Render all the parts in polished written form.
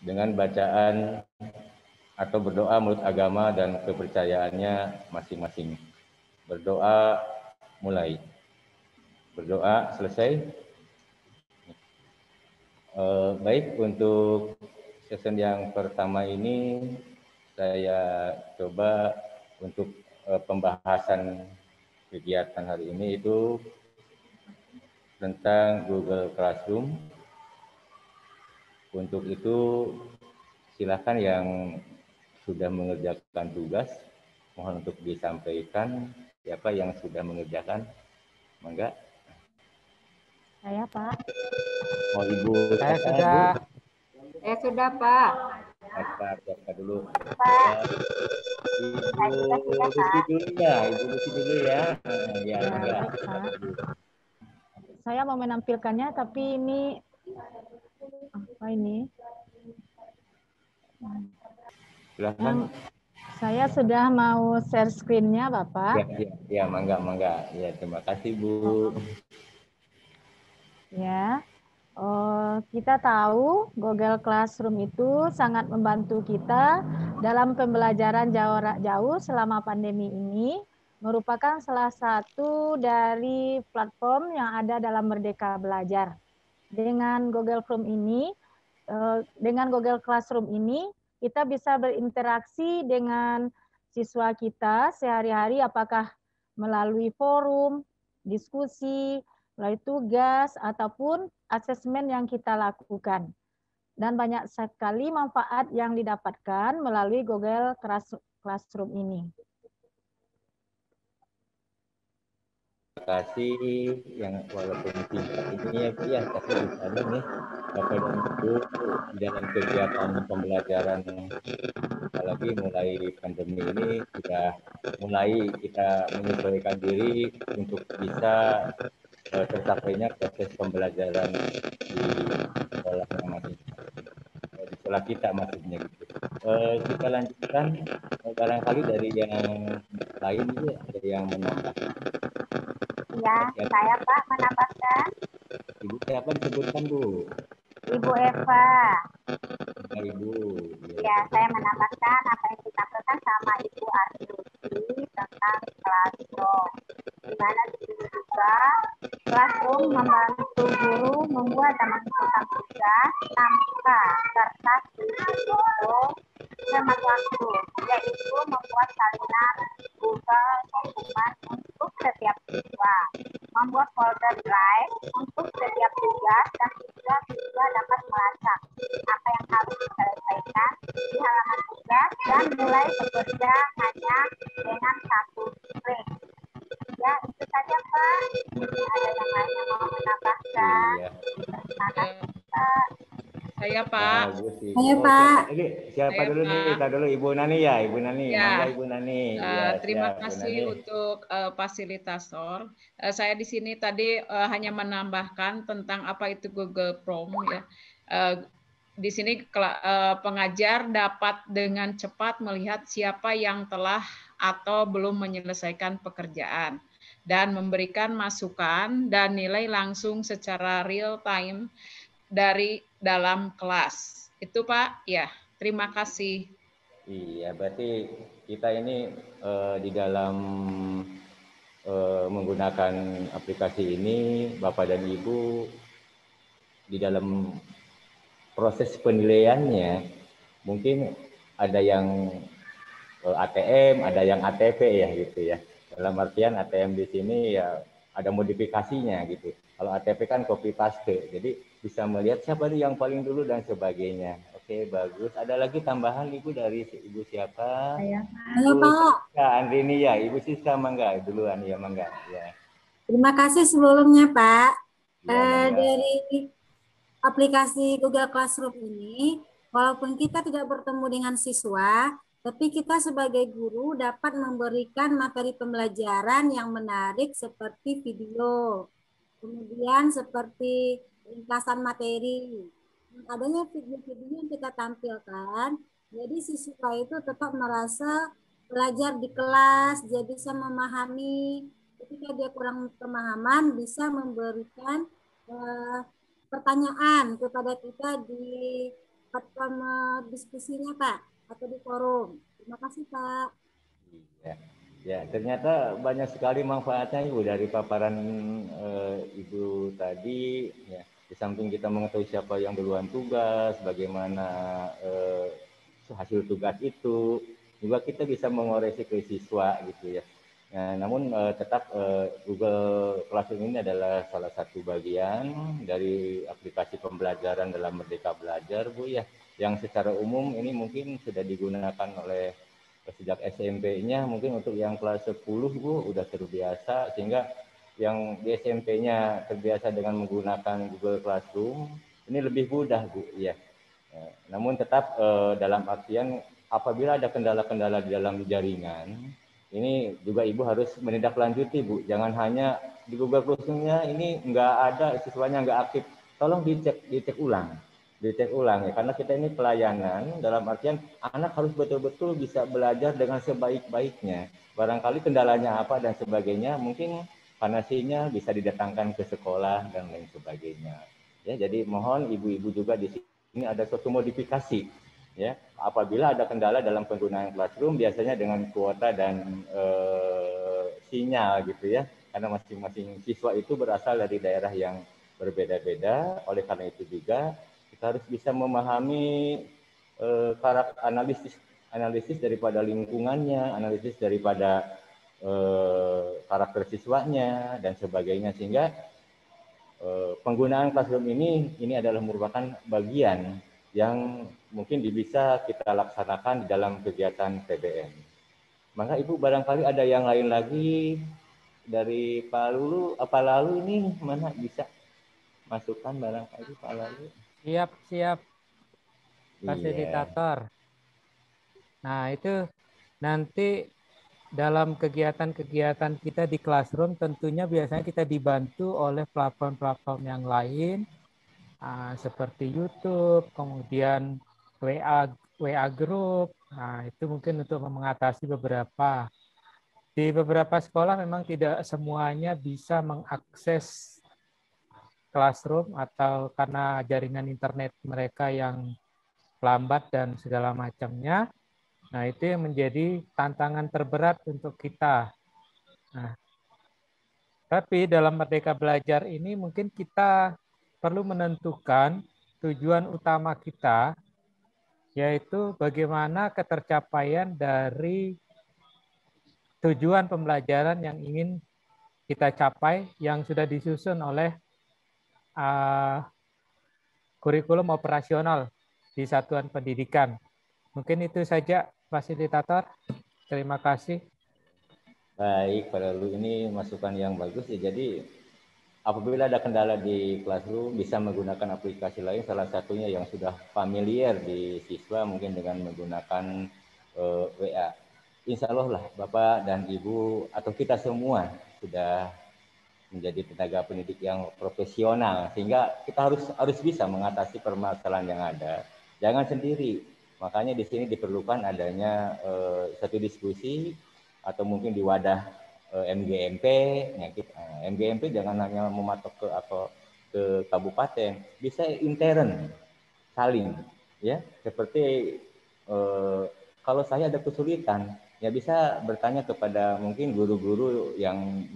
dengan bacaan atau berdoa menurut agama dan kepercayaannya masing-masing. Berdoa mulai. Berdoa selesai. Baik, untuk sesi yang pertama ini saya coba untuk pembahasan kegiatan hari ini itu tentang Google Classroom. Untuk itu silakan yang sudah mengerjakan tugas mohon untuk disampaikan. Siapa yang sudah mengerjakan? Mangga. Saya, Pak. Oh, Ibu. Saya siapa, sudah. Bu? Saya sudah, Pak. Siapa dulu? Pak. Ibu Lucy dulu ya. Ibu Lucy dulu ya. Ya, mangga. Baik, Pak. Saya mau menampilkannya, tapi ini apa ini? Silakan. Saya sudah mau share screen-nya, Bapak. Ya, mangga. Ya, terima kasih, Bu. Ya, kita tahu Google Classroom itu sangat membantu kita dalam pembelajaran jarak jauh selama pandemi ini, merupakan salah satu dari platform yang ada dalam Merdeka Belajar. Dengan Google Classroom ini, kita bisa berinteraksi dengan siswa kita sehari-hari, apakah melalui forum, diskusi, melalui tugas, ataupun asesmen yang kita lakukan. Dan banyak sekali manfaat yang didapatkan melalui Google Classroom ini. Terima kasih yang walaupun singkat ini ya tapi misalnya nih Bapak dan Ibu di dalam kegiatan pembelajaran apalagi mulai pandemi ini sudah mulai kita menyesuaikan diri untuk bisa tercapainya proses pembelajaran di sekolah yang masih di sekolah kita maksudnya gitu. Kita lanjutkan barangkali dari yang lain itu ada yang menambah. Ya, saya Pak menambahkan. Ibu siapa disebutkan, Bu? Ibu Eva. Nah, Ibu. Ya, saya menambahkan apa yang ditampilkan sama Ibu Artusi tentang Classroom. Di mana di sini juga Classroom membantu guru membuat dan mengumpulkan tugas tanpa kertas itu hemat waktu, yaitu membuat salinan Google dokumen untuk setiap siswa, membuat folder Drive untuk setiap tugas, dan siswa dapat melacak apa yang harus diselesaikan di halaman tugas dan mulai bekerja hanya dengan satu klik. Ya, itu saja Pak. Ada yang lain yang mau menambahkan? Saya Pak. Saya Pak. Siapa dulu nih? Kita dulu Ibu Nani ya, Ibu Nani. Ya. Mangga Ibu Nani. Terima kasih untuk fasilitator. Saya di sini tadi hanya menambahkan tentang apa itu Google Chrome ya. Di sini pengajar dapat dengan cepat melihat siapa yang telah atau belum menyelesaikan pekerjaan dan memberikan masukan dan nilai langsung secara real time dari dalam kelas. Itu Pak, ya. Terima kasih. Iya, berarti kita ini di dalam menggunakan aplikasi ini, Bapak dan Ibu, di dalam proses penilaiannya, mungkin ada yang ATM, ada yang ATP ya gitu ya. Dalam artian ATM di sini ya ada modifikasinya gitu. Kalau ATP kan copy paste, jadi bisa melihat siapa nih yang paling dulu dan sebagainya. Oke, bagus. Ada lagi tambahan Ibu dari Ibu siapa? Halo Pak. Ya, Andrini ya, Ibu Siska mangga duluan ya mangga. Ya. Terima kasih sebelumnya Pak. Ya, dari aplikasi Google Classroom ini, walaupun kita tidak bertemu dengan siswa, tapi kita sebagai guru dapat memberikan materi pembelajaran yang menarik seperti video, kemudian seperti ringkasan materi. Adanya video-video yang kita tampilkan, jadi siswa itu tetap merasa belajar di kelas, dia bisa memahami. Ketika dia kurang pemahaman, bisa memberikan pertanyaan kepada kita platform diskusinya Pak atau di forum. Terima kasih Pak. Ya, ya, ternyata banyak sekali manfaatnya Ibu dari paparan Ibu tadi. Ya, di samping kita mengetahui siapa yang duluan tugas, bagaimana hasil tugas itu, juga kita bisa mengoreksi ke siswa gitu ya. Nah, namun tetap Google Classroom ini adalah salah satu bagian dari aplikasi pembelajaran dalam Merdeka Belajar, Bu ya, yang secara umum ini mungkin sudah digunakan oleh sejak SMP-nya, mungkin untuk yang kelas 10 Bu udah terbiasa, sehingga yang di SMP-nya terbiasa dengan menggunakan Google Classroom, ini lebih mudah Bu ya. Namun tetap dalam artian apabila ada kendala-kendala di dalam jaringan, ini juga Ibu harus menindaklanjuti Bu. Jangan hanya di Google Classroom-nya ini nggak ada, siswanya nggak aktif. Tolong dicek ulang. Dicek ulang ya, karena kita ini pelayanan dalam artian anak harus betul-betul bisa belajar dengan sebaik-baiknya. Barangkali kendalanya apa dan sebagainya, mungkin panasinya bisa didatangkan ke sekolah dan lain sebagainya. Ya, jadi mohon ibu-ibu juga di sini ada suatu modifikasi. Ya, apabila ada kendala dalam penggunaan classroom, biasanya dengan kuota dan sinyal gitu ya, karena masing-masing siswa itu berasal dari daerah yang berbeda-beda. Oleh karena itu juga kita harus bisa memahami karakter analisis daripada lingkungannya, analisis daripada karakter siswanya dan sebagainya, sehingga penggunaan classroom ini adalah merupakan bagian yang mungkin bisa kita laksanakan di dalam kegiatan PBM. Maka Ibu barangkali ada yang lain lagi dari Pak Lulu, apa Lalu ini mana bisa masukkan barangkali Pak Lalu? Siap, Iya. fasilitator. Nah, itu nanti dalam kegiatan-kegiatan kita di classroom tentunya biasanya kita dibantu oleh platform-platform yang lain seperti YouTube, kemudian WA Group. Nah, itu mungkin untuk mengatasi beberapa. Di beberapa sekolah memang tidak semuanya bisa mengakses classroom atau karena jaringan internet mereka yang lambat dan segala macamnya. Nah, itu yang menjadi tantangan terberat untuk kita. Nah, tapi dalam Merdeka Belajar ini mungkin kita perlu menentukan tujuan utama kita, yaitu bagaimana ketercapaian dari tujuan pembelajaran yang ingin kita capai yang sudah disusun oleh kurikulum operasional di satuan pendidikan. Mungkin itu saja, fasilitator. Terima kasih. Baik, Pak Lalu, ini masukan yang bagus ya. Jadi apabila ada kendala di classroom, bisa menggunakan aplikasi lain, salah satunya yang sudah familiar di siswa mungkin dengan menggunakan WA. Insya Allah lah Bapak dan Ibu atau kita semua sudah menjadi tenaga pendidik yang profesional, sehingga kita harus bisa mengatasi permasalahan yang ada. Jangan sendiri. Makanya di sini diperlukan adanya satu diskusi atau mungkin di wadah MGMP. Ya, MGMP jangan hanya mematok ke kabupaten, bisa intern saling ya, seperti kalau saya ada kesulitan ya bisa bertanya kepada mungkin guru-guru yang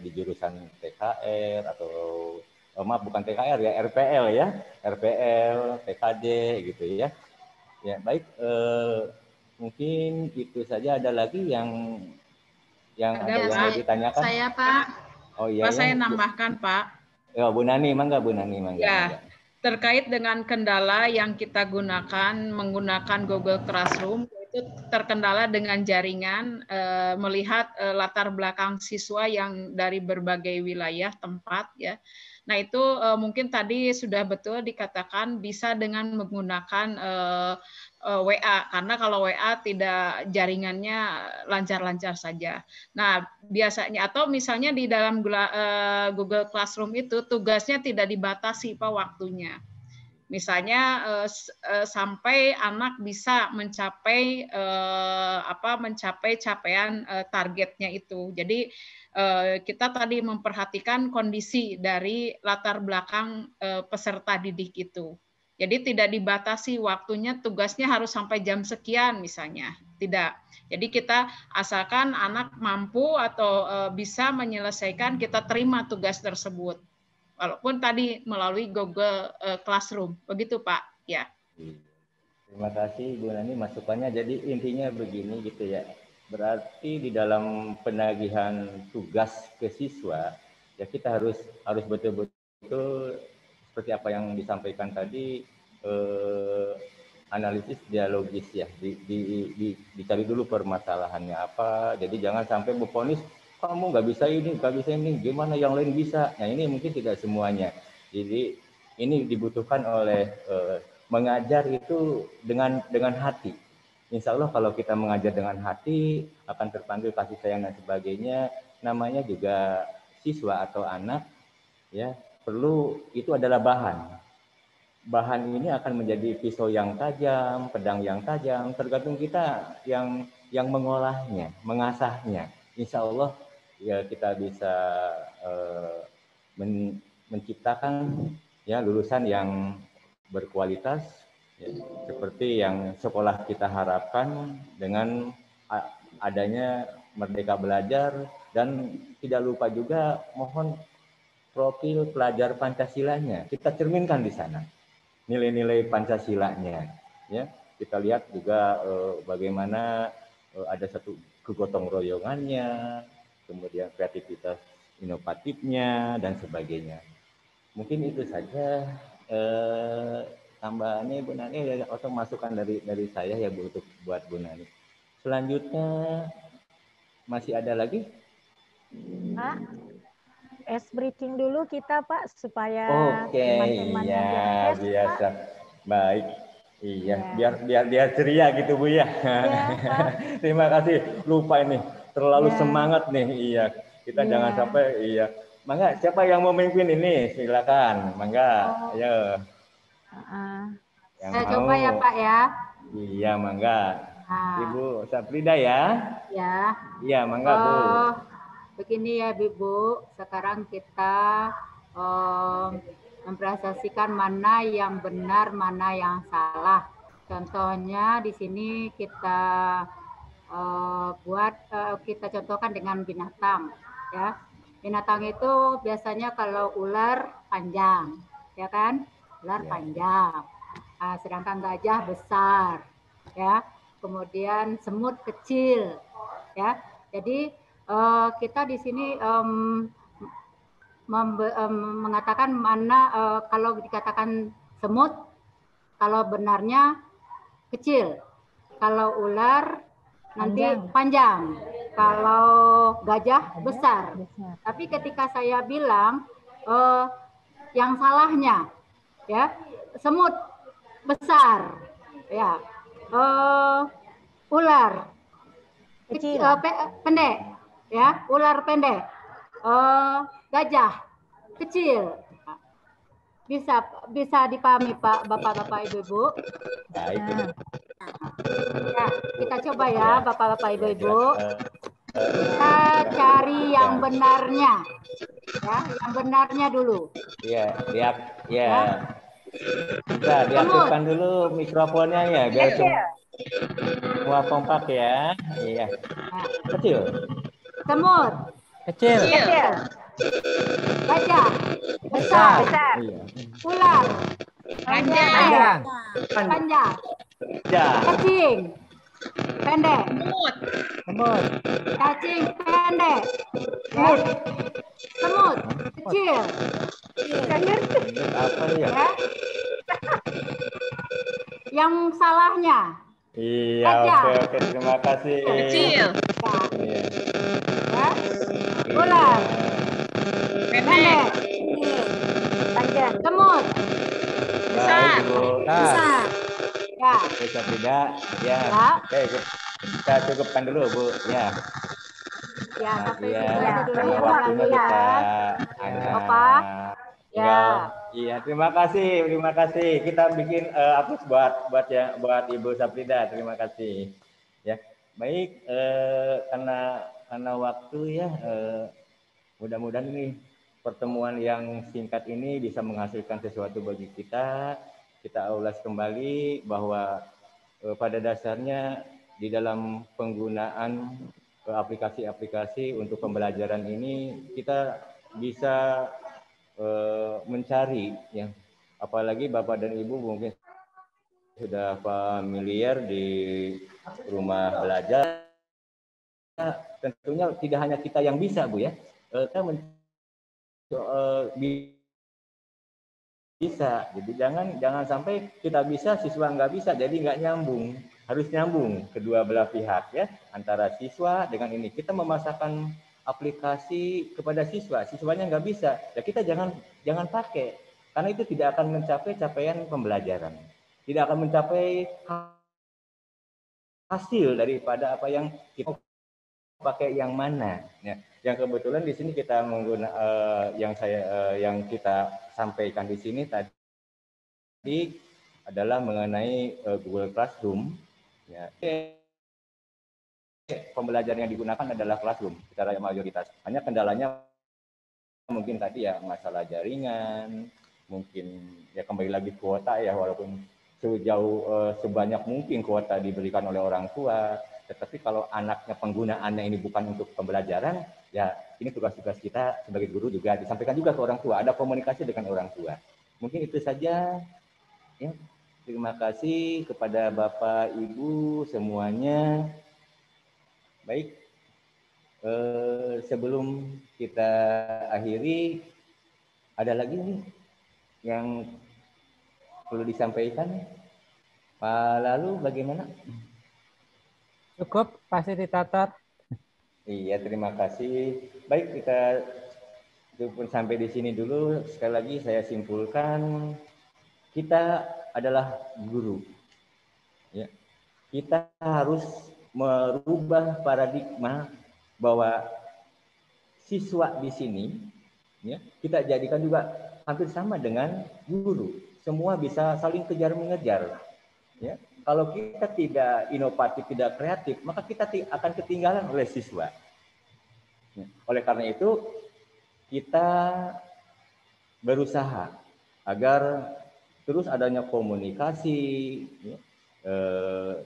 di jurusan TKR atau maaf bukan TKR ya, RPL ya, RPL, TKJ gitu ya. Ya baik, mungkin itu saja. Ada lagi yang ada yang mau ditanyakan? Saya Pak. Oh iya Pak, ya. saya nambahkan Pak. Ya Bu Nani, mangga Bu Nani, mangga. Ya. Mangga. Terkait dengan kendala yang kita gunakan menggunakan Google Classroom, itu terkendala dengan jaringan, melihat latar belakang siswa yang dari berbagai wilayah tempat ya. Nah itu mungkin tadi sudah betul dikatakan bisa dengan menggunakan WA, karena kalau WA tidak jaringannya lancar-lancar saja. Nah biasanya atau misalnya di dalam Google Classroom itu tugasnya tidak dibatasi Pak waktunya. Misalnya sampai anak bisa mencapai mencapai capaian targetnya itu. Jadi kita tadi memperhatikan kondisi dari latar belakang peserta didik itu. Jadi tidak dibatasi waktunya, tugasnya harus sampai jam sekian misalnya. Tidak. Jadi kita asalkan anak mampu atau bisa menyelesaikan, kita terima tugas tersebut. Walaupun tadi melalui Google Classroom. Begitu Pak. Ya. Terima kasih Bu Nani masukannya. Jadi intinya begini gitu ya. Berarti di dalam penagihan tugas ke siswa, ya kita harus betul-betul seperti apa yang disampaikan tadi, analisis dialogis ya, dicari dulu permasalahannya apa. Jadi jangan sampai memvonis kamu nggak bisa ini, gimana yang lain bisa. Nah ini mungkin tidak semuanya. Jadi ini dibutuhkan oleh mengajar itu dengan hati. Insya Allah kalau kita mengajar dengan hati akan terpanggil kasih sayang dan sebagainya. Namanya juga siswa atau anak ya, perlu itu adalah bahan ini akan menjadi pisau yang tajam, pedang yang tajam, tergantung kita yang mengolahnya, mengasahnya. Insya Allah ya kita bisa menciptakan ya lulusan yang berkualitas ya, seperti yang sekolah kita harapkan dengan adanya Merdeka Belajar, dan tidak lupa juga mohon profil pelajar Pancasilanya kita cerminkan di sana, nilai-nilai Pancasilanya ya. Kita lihat juga bagaimana ada satu kegotong royongannya, kemudian kreativitas inovatifnya dan sebagainya. Mungkin itu saja tambahannya Bu Nani, atau masukan dari saya ya Bu, untuk buat Bu Nani. Selanjutnya masih ada lagi? Pak, ice breaking dulu kita Pak, supaya teman-teman yang di atas biasa Pak. Baik. Iya, ya. biar ceria gitu Bu ya. Pak. Terima kasih. Lupa ini, terlalu semangat nih. Iya, kita jangan sampai Mangga, siapa yang mau memimpin ini? Silakan, mangga. Ayo. Saya coba ya Pak ya. Iya, mangga. Ibu Saprida ya. Ya. Iya, mangga Bu. Begini ya Bu, sekarang kita mempresentasikan mana yang benar, mana yang salah. Contohnya di sini kita kita contohkan dengan binatang ya. Binatang itu biasanya kalau ular panjang, ya kan? Ular panjang. Sedangkan gajah besar, ya. Kemudian semut kecil, ya. Jadi kita di sini mengatakan mana kalau dikatakan semut, kalau benarnya kecil. Kalau ular nanti panjang. Kalau gajah besar. Tapi ketika saya bilang yang salahnya, ya semut besar, ya ular kecil, pendek, ya ular pendek, gajah kecil. Bisa dipahami Pak, Bapak-bapak, Ibu-ibu. Ya, kita coba ya Bapak-bapak, Ibu-ibu. Kita cari yang benarnya, ya, yang benarnya dulu. Iya, Bisa diaktifkan dulu mikrofonnya ya, biar semua kompak ya. Iya. Kecil. Semut. Kecil. Gajah. Besar. Iya. Ular. Panjang. Cacing. Pendek. Semut. Cacing pendek. Semut kecil. Apa ya? Yang salahnya. Iya, oke, terima kasih. Kecil. Ya. Ular. Pendek. Panjang. Semut. Besar. Besar. Ya. Bisa tidak? Ya. Oke, kita cukupkan dulu Bu. Ya. Ya, sampai ya. situ aja dulu ya Waktunya Pak. kita Bapak. Ya. Iya, terima kasih. Kita bikin hapus buat Ibu Saprida. Terima kasih. Ya, baik. Karena waktu ya, mudah-mudahan ini pertemuan yang singkat ini bisa menghasilkan sesuatu bagi kita. kita ulas kembali bahwa pada dasarnya di dalam penggunaan aplikasi-aplikasi untuk pembelajaran ini kita bisa mencari, ya, apalagi Bapak dan Ibu mungkin sudah familiar di rumah belajar. Tentunya tidak hanya kita yang bisa, Bu, ya. Kita bisa. Jadi jangan sampai kita bisa, siswa nggak bisa, jadi nggak nyambung. Harus nyambung kedua belah pihak, ya, antara siswa dengan ini. Kita memasarkan aplikasi kepada siswa, siswanya nggak bisa, ya kita jangan pakai, karena itu tidak akan mencapai capaian pembelajaran, tidak akan mencapai hasil daripada apa yang kita pakai yang mana, ya. Yang kebetulan di sini kita menggunakan yang kita sampaikan di sini tadi adalah mengenai Google Classroom, ya. Pembelajaran yang digunakan adalah Classroom secara mayoritas. Hanya kendalanya mungkin tadi ya masalah jaringan, mungkin ya kembali lagi kuota, ya, walaupun sebanyak mungkin kuota diberikan oleh orang tua. Tetapi kalau anaknya penggunaannya ini bukan untuk pembelajaran, ya ini tugas-tugas kita sebagai guru juga disampaikan juga ke orang tua, ada komunikasi dengan orang tua. Mungkin itu saja, ya. Terima kasih kepada Bapak Ibu semuanya. Baik, sebelum kita akhiri, ada lagi nih yang perlu disampaikan. Pak Lalu bagaimana? Cukup, fasilitator. Iya, terima kasih. Baik, kita cukup sampai di sini dulu. Sekali lagi saya simpulkan, kita adalah guru. Ya. Kita harus merubah paradigma bahwa siswa di sini, ya, kita jadikan juga hampir sama dengan guru. Semua bisa saling kejar mengejar. Ya. Kalau kita tidak inovatif, tidak kreatif, maka kita akan ketinggalan oleh siswa. Oleh karena itu, kita berusaha agar terus adanya komunikasi, ya,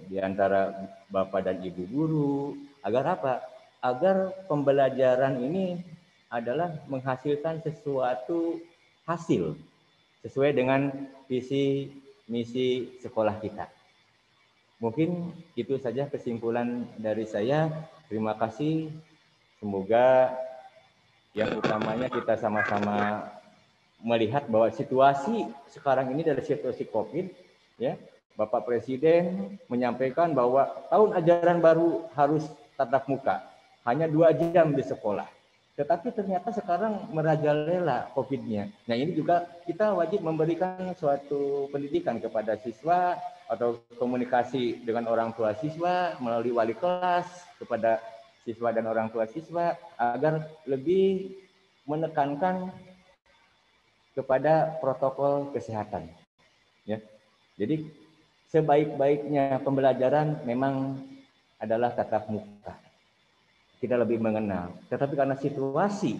di antara Bapak dan Ibu guru, agar apa? Agar pembelajaran ini adalah menghasilkan sesuatu hasil sesuai dengan visi misi sekolah kita. Mungkin itu saja kesimpulan dari saya. Terima kasih. Semoga yang utamanya kita sama-sama melihat bahwa situasi sekarang ini adalah situasi COVID, ya. Bapak Presiden menyampaikan bahwa tahun ajaran baru harus tatap muka, hanya 2 jam di sekolah. Tetapi ternyata sekarang merajalela COVID-nya. Nah, ini juga kita wajib memberikan suatu pendidikan kepada siswa atau komunikasi dengan orang tua siswa melalui wali kelas kepada siswa dan orang tua siswa agar lebih menekankan kepada protokol kesehatan. Ya. Jadi sebaik-baiknya pembelajaran memang adalah tatap muka. Kita lebih mengenal. Tetapi karena situasi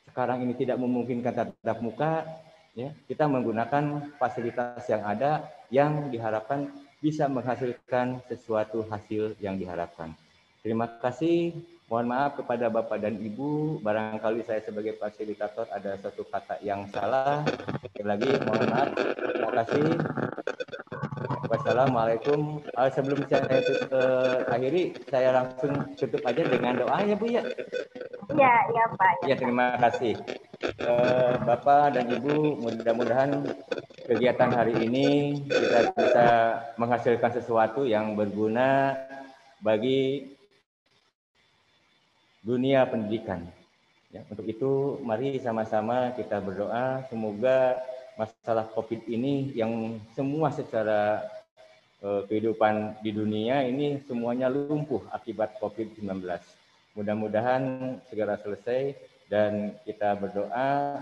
sekarang ini tidak memungkinkan tatap muka, ya, kita menggunakan fasilitas yang ada yang diharapkan bisa menghasilkan sesuatu hasil yang diharapkan. Terima kasih. Mohon maaf kepada Bapak dan Ibu, barangkali saya sebagai fasilitator ada satu kata yang salah. Sekali lagi mohon maaf. Terima kasih. Wassalamualaikum. Sebelum saya akhiri, saya langsung tutup aja dengan doa ya, Bu, ya. Iya, iya Pak. Ya, terima kasih. Bapak dan Ibu, mudah-mudahan kegiatan hari ini kita bisa menghasilkan sesuatu yang berguna bagi dunia pendidikan. Ya, untuk itu, mari sama-sama kita berdoa semoga masalah COVID ini yang semua secara kehidupan di dunia ini semuanya lumpuh akibat COVID-19. Mudah-mudahan segera selesai dan kita berdoa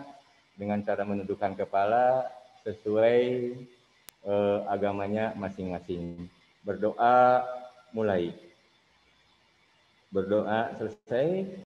dengan cara menundukkan kepala sesuai agamanya masing-masing. Berdoa mulai. Berdoa selesai.